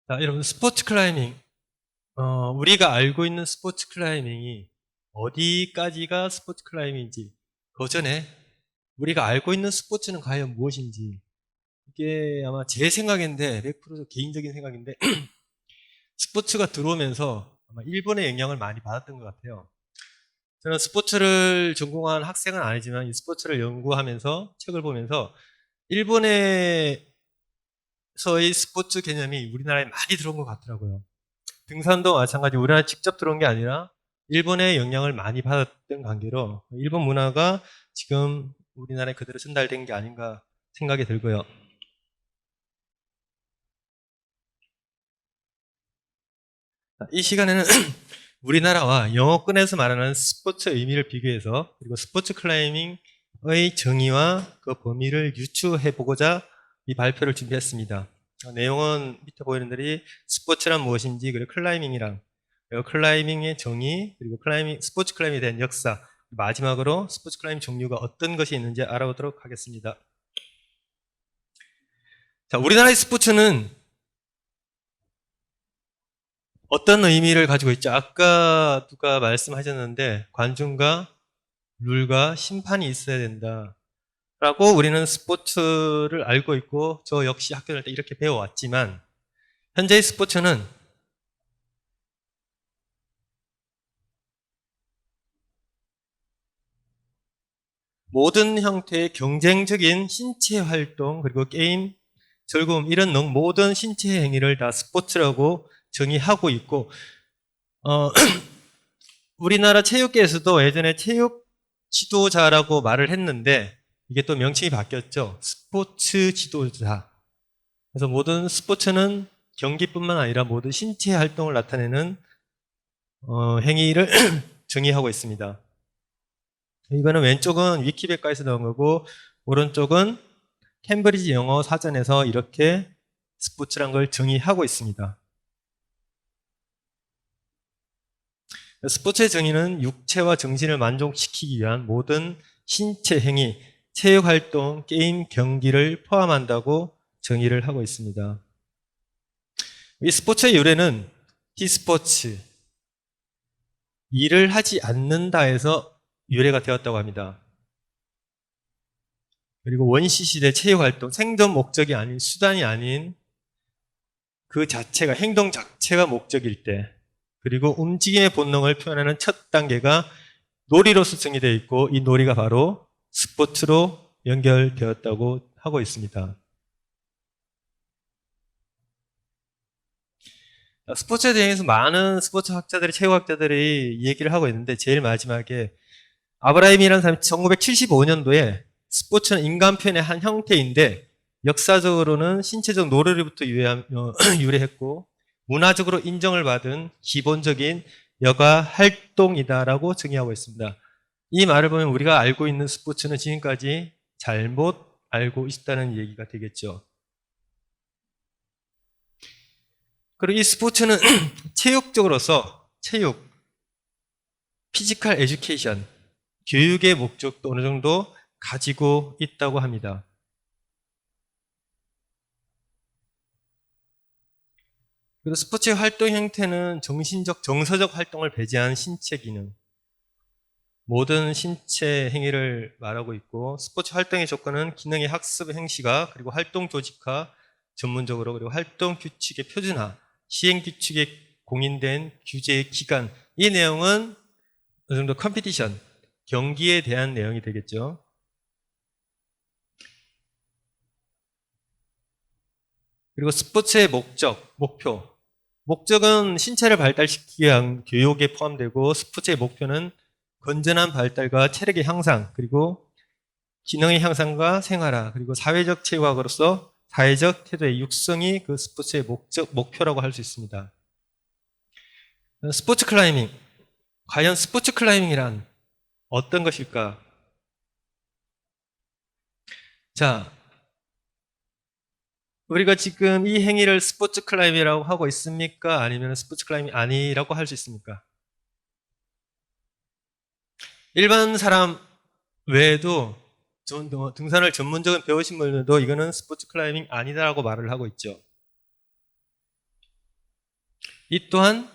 자, 여러분, 스포츠 클라이밍. 우리가 알고 있는 스포츠 클라이밍이 어디까지가 스포츠 클라이밍인지, 그 전에 우리가 알고 있는 스포츠는 과연 무엇인지, 이게 아마 제 생각인데, 100% 개인적인 생각인데, 스포츠가 들어오면서 아마 일본의 영향을 많이 받았던 것 같아요. 저는 스포츠를 전공한 학생은 아니지만 이 스포츠를 연구하면서 책을 보면서 일본에서의 스포츠 개념이 우리나라에 많이 들어온 것 같더라고요. 등산도 마찬가지 우리나라에 직접 들어온 게 아니라 일본의 영향을 많이 받았던 관계로 일본 문화가 지금 우리나라에 그대로 전달된 게 아닌가 생각이 들고요. 이 시간에는 우리나라와 영어권에서 말하는 스포츠의 의미를 비교해서 그리고 스포츠 클라이밍의 정의와 그 범위를 유추해 보고자 이 발표를 준비했습니다. 내용은 밑에 보이는 대로 스포츠란 무엇인지 그리고 클라이밍이란 그리고 클라이밍의 정의 그리고 스포츠 클라이밍에 대한 역사 마지막으로 스포츠 클라이밍 종류가 어떤 것이 있는지 알아보도록 하겠습니다. 자, 우리나라의 스포츠는 어떤 의미를 가지고 있죠? 아까 누가 말씀하셨는데 관중과 룰과 심판이 있어야 된다. 라고 우리는 스포츠를 알고 있고 저 역시 학교 다닐 때 이렇게 배워왔지만 현재의 스포츠는 모든 형태의 경쟁적인 신체 활동 그리고 게임, 즐거움 이런 모든 신체 행위를 다 스포츠라고 정의하고 있고 우리나라 체육계에서도 예전에 체육 지도자라고 말을 했는데 이게 또 명칭이 바뀌었죠. 스포츠 지도자. 그래서 모든 스포츠는 경기뿐만 아니라 모든 신체 활동을 나타내는 행위를 정의하고 있습니다. 이거는 왼쪽은 위키백과에서 나온 거고 오른쪽은 캠브리지 영어 사전에서 이렇게 스포츠란 걸 정의하고 있습니다. 스포츠의 정의는 육체와 정신을 만족시키기 위한 모든 신체 행위, 체육 활동, 게임, 경기를 포함한다고 정의를 하고 있습니다. 이 스포츠의 유래는 히스포츠, 일을 하지 않는다에서 유래가 되었다고 합니다. 그리고 원시시대 체육활동, 생존 목적이 아닌 수단이 아닌 그 자체가, 행동 자체가 목적일 때 그리고 움직임의 본능을 표현하는 첫 단계가 놀이로서 정의되어 있고 이 놀이가 바로 스포츠로 연결되었다고 하고 있습니다. 스포츠에 대해서 많은 스포츠 학자들이, 체육학자들이 얘기를 하고 있는데 제일 마지막에 아브라함이라는 사람이 1975년도에 스포츠는 인간 표현의 한 형태인데 역사적으로는 신체적 노력부터 유래했고 문화적으로 인정을 받은 기본적인 여가 활동이다라고 정의하고 있습니다. 이 말을 보면 우리가 알고 있는 스포츠는 지금까지 잘못 알고 있다는 얘기가 되겠죠. 그리고 이 스포츠는 체육적으로서 피지컬 에듀케이션, 교육의 목적도 어느 정도 가지고 있다고 합니다. 그리고 스포츠의 활동 형태는 정신적, 정서적 활동을 배제한 신체 기능, 모든 신체 행위를 말하고 있고 스포츠 활동의 조건은 기능의 학습 행시가 그리고 활동 조직화 전문적으로 그리고 활동 규칙의 표준화, 시행 규칙에 공인된 규제의 기간 이 내용은 어느 정도 컴피티션, 경기에 대한 내용이 되겠죠. 그리고 스포츠의 목적은 신체를 발달시키기 위한 교육에 포함되고 스포츠의 목표는 건전한 발달과 체력의 향상 그리고 기능의 향상과 생활화 그리고 사회적 체육학으로서 사회적 태도의 육성이 그 스포츠의 목표라고 할 수 있습니다. 스포츠 클라이밍 과연 스포츠 클라이밍이란 어떤 것일까? 자, 우리가 지금 이 행위를 스포츠 클라이밍이라고 하고 있습니까? 아니면 스포츠 클라이밍이 아니라고 할 수 있습니까? 일반 사람 외에도 등산을 전문적으로 배우신 분들도 이거는 스포츠 클라이밍 아니다라고 말을 하고 있죠. 이 또한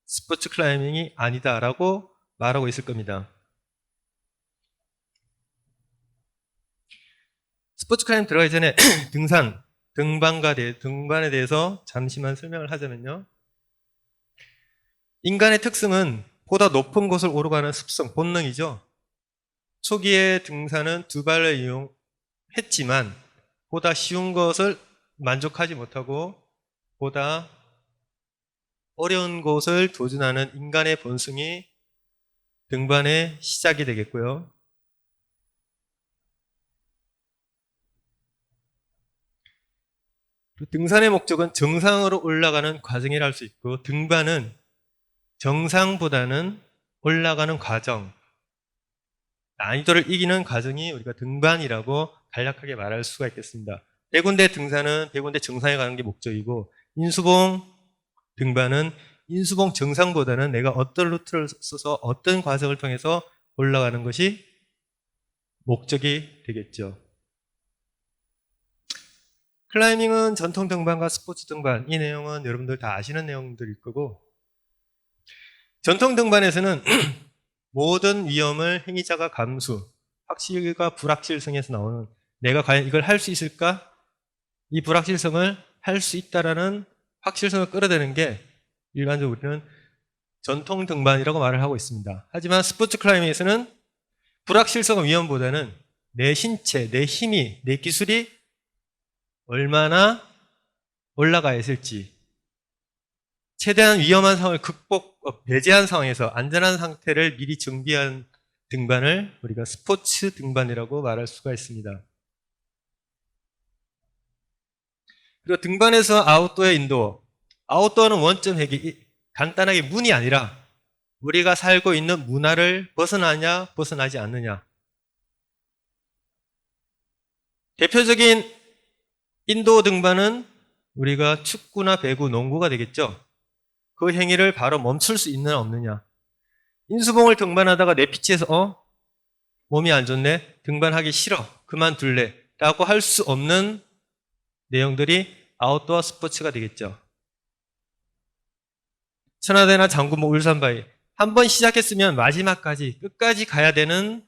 스포츠 클라이밍이 아니다라고 말하고 있을 겁니다. 스포츠 클라이밍 들어가기 전에 등반에 대해서 잠시만 설명을 하자면요. 인간의 특성은 보다 높은 곳을 오르가는 습성, 본능이죠. 초기에 등산은 두 발을 이용했지만 보다 쉬운 것을 만족하지 못하고 보다 어려운 곳을 도전하는 인간의 본성이 등반의 시작이 되겠고요. 등산의 목적은 정상으로 올라가는 과정이라 할 수 있고 등반은 정상보다는 올라가는 과정, 난이도를 이기는 과정이 우리가 등반이라고 간략하게 말할 수가 있겠습니다. 100군데 등산은 100군데 정상에 가는 게 목적이고 인수봉 등반은 인수봉 정상보다는 내가 어떤 루트를 써서 어떤 과정을 통해서 올라가는 것이 목적이 되겠죠. 클라이밍은 전통 등반과 스포츠 등반, 이 내용은 여러분들 다 아시는 내용들일 거고 전통 등반에서는 모든 위험을 행위자가 감수, 확실과 불확실성에서 나오는 내가 과연 이걸 할 수 있을까? 이 불확실성을 할 수 있다라는 확실성을 끌어내는 게 일반적으로 우리는 전통 등반이라고 말을 하고 있습니다. 하지만 스포츠 클라이밍에서는 불확실성 위험보다는 내 신체, 내 힘이, 내 기술이 얼마나 올라가 있을지 최대한 위험한 상황을 배제한 상황에서 안전한 상태를 미리 정비한 등반을 우리가 스포츠 등반이라고 말할 수가 있습니다. 그리고 등반에서 아웃도어, 인도어. 아웃도어는 원점 회귀, 간단하게 문이 아니라 우리가 살고 있는 문화를 벗어나냐, 벗어나지 않느냐. 대표적인 인도어 등반은 우리가 축구나 배구, 농구가 되겠죠. 그 행위를 바로 멈출 수 있느냐 없느냐. 인수봉을 등반하다가 내 피치에서 몸이 안 좋네, 등반하기 싫어, 그만둘래 라고 할 수 없는 내용들이 아웃도어 스포츠가 되겠죠. 천하대나 장구모, 울산바위 한번 시작했으면 마지막까지 끝까지 가야 되는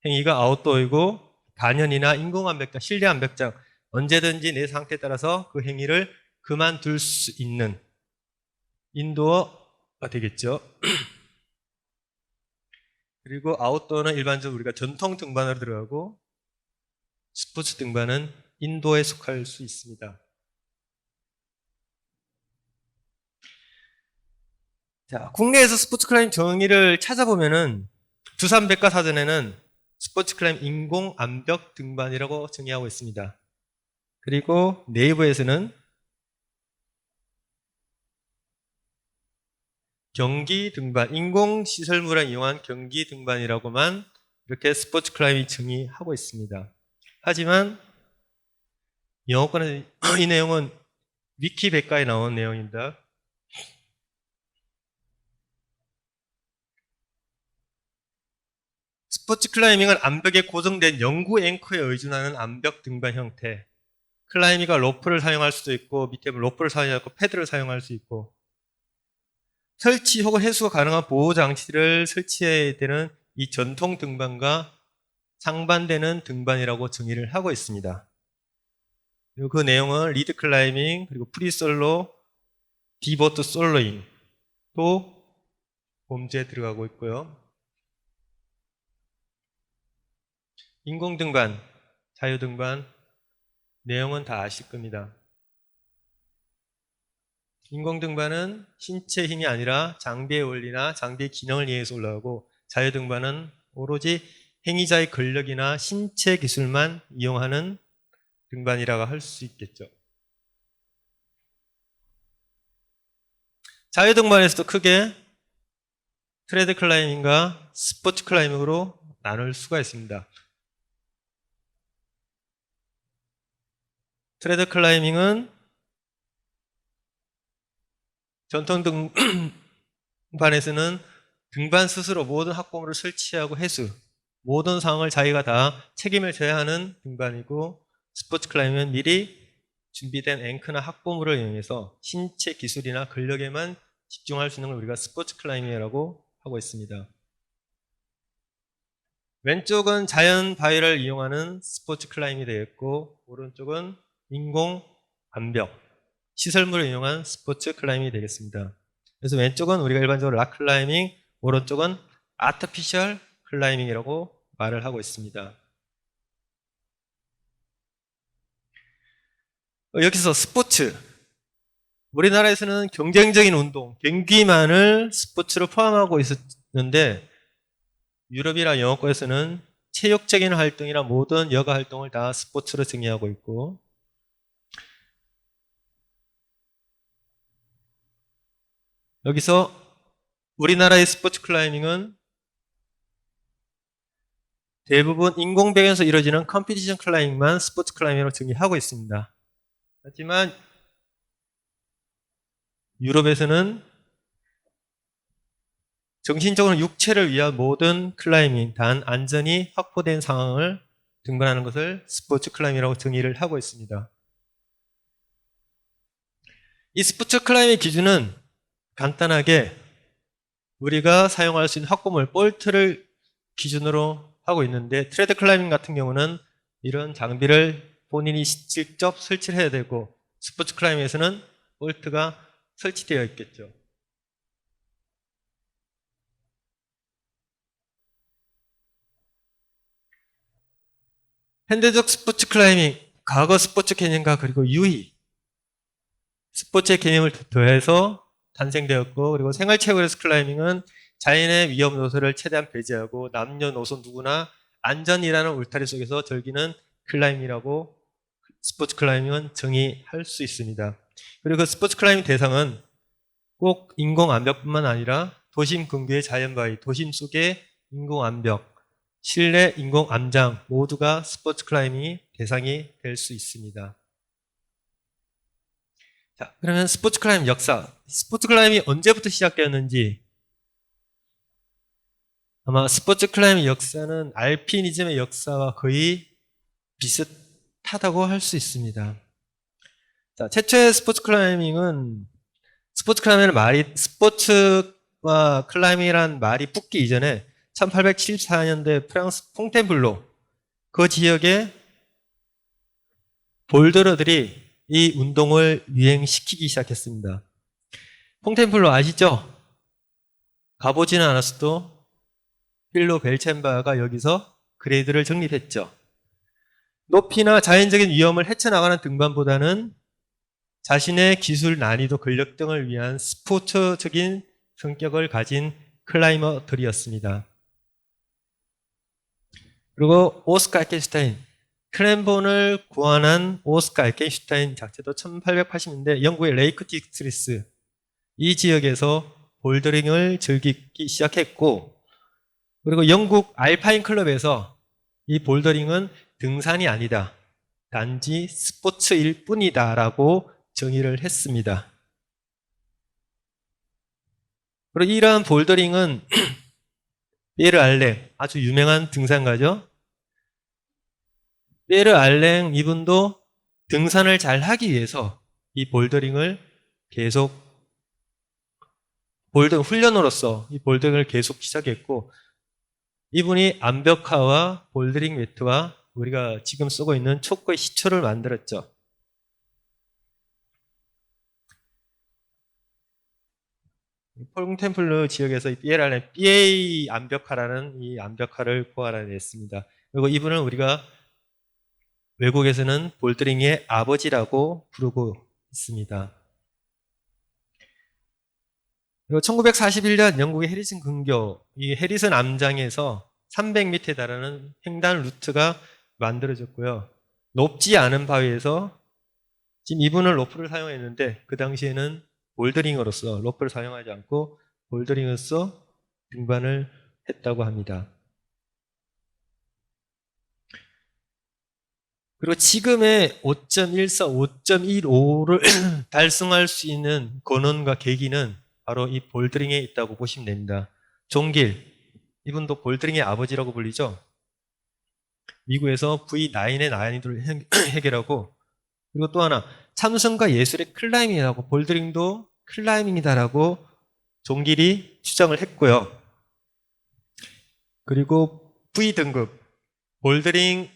행위가 아웃도어이고 단연이나 인공암벽장, 실내암벽장 언제든지 내 상태에 따라서 그 행위를 그만둘 수 있는 인도어가 되겠죠. 그리고 아웃도어는 일반적으로 우리가 전통 등반으로 들어가고 스포츠 등반은 인도어에 속할 수 있습니다. 자, 국내에서 스포츠 클라이밍 정의를 찾아보면은 두산백과사전에는 스포츠 클라이밍 인공 암벽 등반이라고 정의하고 있습니다. 그리고 네이버에서는 경기 등반, 인공 시설물을 이용한 경기 등반이라고만 이렇게 스포츠 클라이밍 정의하고 있습니다. 하지만 영어권의 이 내용은 위키백과에 나온 내용입니다. 스포츠 클라이밍은 암벽에 고정된 영구 앵커에 의존하는 암벽 등반 형태. 클라이밍가 로프를 사용할 수도 있고 밑에 로프를 사용하고 패드를 사용할 수 있고 설치 혹은 해수가 가능한 보호 장치를 설치해야 되는 이 전통 등반과 상반되는 등반이라고 정의를 하고 있습니다. 그리고 그 내용은 리드 클라이밍, 그리고 프리솔로, 디보트 솔로잉 또 범죄에 들어가고 있고요. 인공 등반, 자유 등반 내용은 다 아실 겁니다. 인공 등반은 신체 힘이 아니라 장비의 원리나 장비의 기능을 이해해서 올라가고 자유 등반은 오로지 행위자의 근력이나 신체 기술만 이용하는 등반이라고 할 수 있겠죠. 자유 등반에서도 크게 트레드 클라이밍과 스포츠 클라이밍으로 나눌 수가 있습니다. 트레드 클라이밍은 전통 등반에서는 등반 스스로 모든 학부모를 설치하고 해수, 모든 상황을 자기가 다 책임을 져야 하는 등반이고 스포츠 클라이밍은 미리 준비된 앵커나 학부모를 이용해서 신체 기술이나 근력에만 집중할 수 있는 걸 우리가 스포츠 클라이밍이라고 하고 있습니다. 왼쪽은 자연 바위를 이용하는 스포츠 클라이밍이 되겠고, 오른쪽은 인공 암벽, 시설물을 이용한 스포츠 클라이밍이 되겠습니다. 그래서 왼쪽은 우리가 일반적으로 락 클라이밍, 오른쪽은 아티피셜 클라이밍이라고 말을 하고 있습니다. 여기서 스포츠, 우리나라에서는 경쟁적인 운동, 경기만을 스포츠로 포함하고 있었는데 유럽이나 영어권에서는 체육적인 활동이나 모든 여가 활동을 다 스포츠로 정의하고 있고, 여기서 우리나라의 스포츠 클라이밍은 대부분 인공배경에서 이루어지는 컴피티션 클라이밍만 스포츠 클라이밍으로 정의하고 있습니다. 하지만 유럽에서는 정신적으로 육체를 위한 모든 클라이밍, 단 안전이 확보된 상황을 등반하는 것을 스포츠 클라이밍이라고 정의를 하고 있습니다. 이 스포츠 클라이밍 기준은 간단하게 우리가 사용할 수 있는 확보물, 볼트를 기준으로 하고 있는데, 트레드 클라이밍 같은 경우는 이런 장비를 본인이 직접 설치를 해야 되고, 스포츠 클라이밍에서는 볼트가 설치되어 있겠죠. 현대적 스포츠 클라이밍, 과거 스포츠 개념과 그리고 유희, 스포츠의 개념을 더해서 탄생되었고, 그리고 생활체육에서 클라이밍은 자연의 위험 요소를 최대한 배제하고 남녀노소 누구나 안전이라는 울타리 속에서 즐기는 클라이밍이라고 스포츠 클라이밍은 정의할 수 있습니다. 그리고 그 스포츠 클라이밍 대상은 꼭 인공 암벽뿐만 아니라 도심 근교의 자연바위, 도심 속의 인공 암벽, 실내 인공 암장 모두가 스포츠 클라이밍이 대상이 될 수 있습니다. 자, 그러면 스포츠 클라이밍 역사. 스포츠 클라이밍이 언제부터 시작되었는지, 아마 스포츠 클라이밍 역사는 알피니즘의 역사와 거의 비슷하다고 할 수 있습니다. 자, 최초의 스포츠 클라이밍은, 스포츠 클라이밍은 말이, 스포츠와 클라이밍이란 말이 붙기 이전에 1874년대 프랑스 퐁텐블로, 그 지역의 볼더러들이 이 운동을 유행시키기 시작했습니다. 퐁텐블로 아시죠? 가보지는 않았어도 필로 벨첸바가 여기서 그레이드를 정립했죠. 높이나 자연적인 위험을 헤쳐나가는 등반보다는 자신의 기술, 난이도, 근력 등을 위한 스포츠적인 성격을 가진 클라이머들이었습니다. 그리고 오스카 에켄슈타인, 크랜본을 구원한 오스카 에켄슈타인 자체도 1880년대 영국의 레이크 디스트리스, 이 지역에서 볼더링을 즐기기 시작했고, 그리고 영국 알파인 클럽에서 이 볼더링은 등산이 아니다, 단지 스포츠일 뿐이다 라고 정의를 했습니다. 그리고 이러한 볼더링은 피에르 알랭, 아주 유명한 등산가죠. 피에르 알랭 이분도 등산을 잘 하기 위해서 이 볼더링을 계속 훈련으로서 이 볼더링을 계속 시작했고, 이분이 암벽화와 볼더링 매트와 우리가 지금 쓰고 있는 초코의 시초를 만들었죠. 폴공템플러 지역에서 이 피에르 알랭 BA 암벽화라는 이 암벽화를 고안해냈습니다. 그리고 이분을 우리가 외국에서는 볼더링의 아버지라고 부르고 있습니다. 그리고 1941년 영국의 해리슨 근교, 이 해리슨 암장에서 300m에 달하는 횡단 루트가 만들어졌고요. 높지 않은 바위에서 지금 이분은 로프를 사용했는데, 그 당시에는 볼더링으로서 로프를 사용하지 않고 볼더링으로서 등반을 했다고 합니다. 그리고 지금의 5.14, 5.15를 달성할 수 있는 근원과 계기는 바로 이 볼더링에 있다고 보시면 됩니다. 존길, 이분도 볼더링의 아버지라고 불리죠. 미국에서 V9의 난이도를 해결하고, 그리고 또 하나 참선과 예술의 클라이밍이라고, 볼더링도 클라이밍이다라고 종길이 추정을 했고요. 그리고 V등급, 볼더링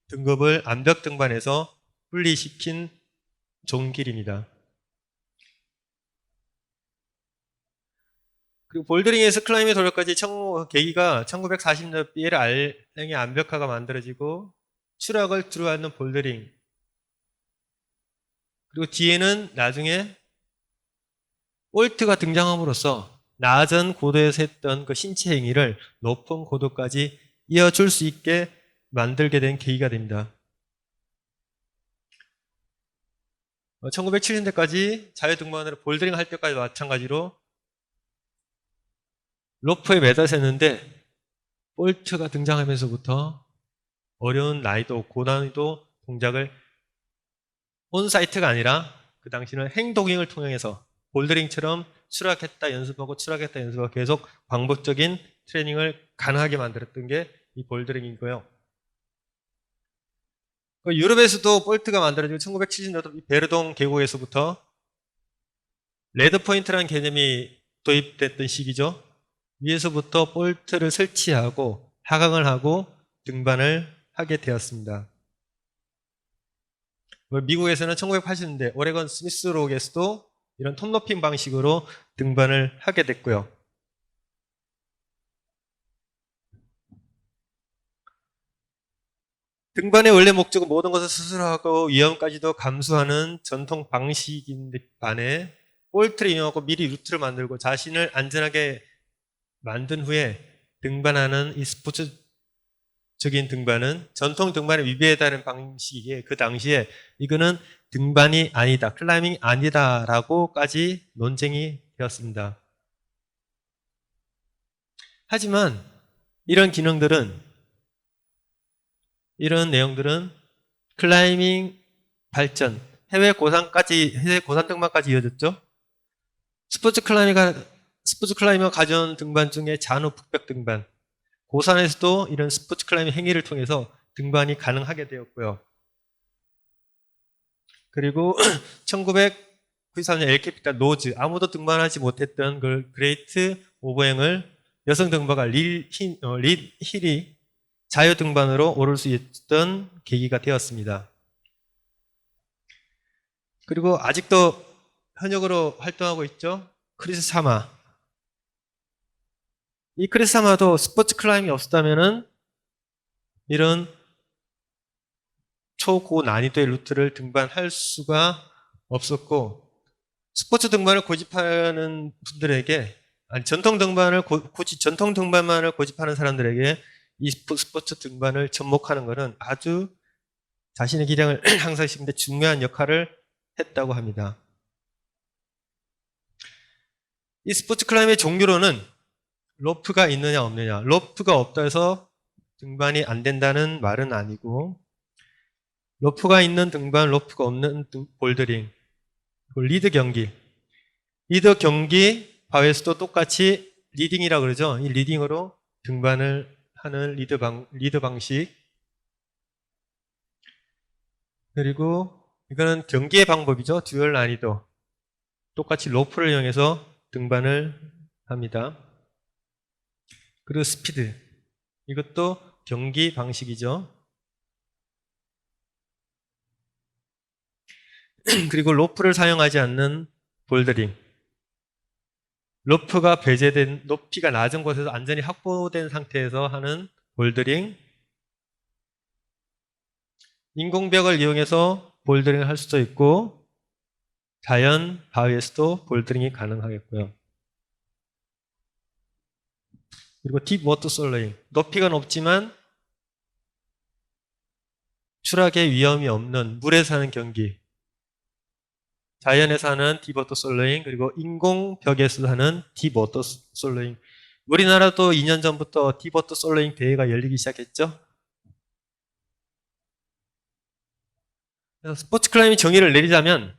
등급을 암벽 등반에서 분리시킨 종길입니다. 그리고 볼더링에서 클라이밍 도력까지 계기가 1940년 BLR랭의 암벽화가 만들어지고 추락을 두려워하는 볼더링. 그리고 뒤에는 나중에 볼트가 등장함으로써 낮은 고도에서 했던 그 신체 행위를 높은 고도까지 이어줄 수 있게 만들게 된 계기가 됩니다. 1970년대까지 자유등반으로 볼더링 할 때까지 마찬가지로 로프에 매달려 했는데 볼트가 등장하면서부터 어려운 난이도, 고난이도 동작을 온사이트가 아니라 그 당시는 행동행을 통해서 볼더링처럼 추락했다 연습하고 추락했다 연습하고 계속 반복적인 트레이닝을 가능하게 만들었던 게 이 볼더링이고요. 유럽에서도 볼트가 만들어지고 1970년대 베르동 계곡에서부터 레드 포인트라는 개념이 도입됐던 시기죠. 위에서부터 볼트를 설치하고 하강을 하고 등반을 하게 되었습니다. 미국에서는 1980년대 오레곤 스미스록에서도 이런 톱노핑 방식으로 등반을 하게 됐고요. 등반의 원래 목적은 모든 것을 스스로 하고 위험까지도 감수하는 전통 방식인 반에 볼트를 이용하고 미리 루트를 만들고 자신을 안전하게 만든 후에 등반하는 이 스포츠적인 등반은 전통 등반에 위배하다는 방식이기에 그 당시에 이거는 등반이 아니다, 클라이밍이 아니다라고까지 논쟁이 되었습니다. 하지만 이런 내용들은 클라이밍 발전, 해외 고산 등반까지 이어졌죠. 스포츠 클라이머가 가져온 등반 중에 잔후 북벽 등반, 고산에서도 이런 스포츠 클라이밍 행위를 통해서 등반이 가능하게 되었고요. 그리고 1993년 엘케피타 노즈, 아무도 등반하지 못했던 그 그레이트 오버행을 여성 등반가 릴 힐이 자유 등반으로 오를 수 있던 계기가 되었습니다. 그리고 아직도 현역으로 활동하고 있죠. 크리스 사마. 이 크리스 사마도 스포츠 클라이밍이 없었다면은 이런 초고 난이도의 루트를 등반할 수가 없었고, 스포츠 등반을 고집하는 분들에게, 전통 등반만을 고집하는 사람들에게 이 스포츠 등반을 접목하는 것은 아주 자신의 기량을 향상시키는데 중요한 역할을 했다고 합니다. 이 스포츠 클라이밍의 종류로는 로프가 있느냐 없느냐, 로프가 없다 해서 등반이 안 된다는 말은 아니고, 로프가 있는 등반, 로프가 없는 볼더링, 리드 경기 바위에서도 똑같이 리딩이라고 그러죠. 이 리딩으로 등반을 하는 리드 방식. 그리고 이거는 경기의 방법이죠. 듀얼 난이도. 똑같이 로프를 이용해서 등반을 합니다. 그리고 스피드. 이것도 경기 방식이죠. 그리고 로프를 사용하지 않는 볼더링. 로프가 배제된 높이가 낮은 곳에서 안전이 확보된 상태에서 하는 볼더링. 인공벽을 이용해서 볼더링을 할 수도 있고 자연 바위에서도 볼더링이 가능하겠고요. 그리고 딥 워터 솔로잉. 높이가 높지만 추락의 위험이 없는 물에서 하는 경기. 자연에서 하는 딥워터 솔로잉, 그리고 인공벽에서 하는 딥워터 솔로잉. 우리나라도 2년 전부터 딥워터 솔로잉 대회가 열리기 시작했죠. 그래서 스포츠 클라이밍 정의를 내리자면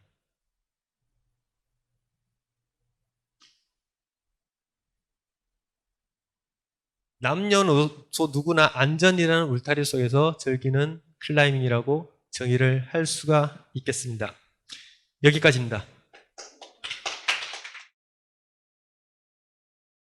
남녀노소 누구나 안전이라는 울타리 속에서 즐기는 클라이밍이라고 정의를 할 수가 있겠습니다. 여기까지입니다.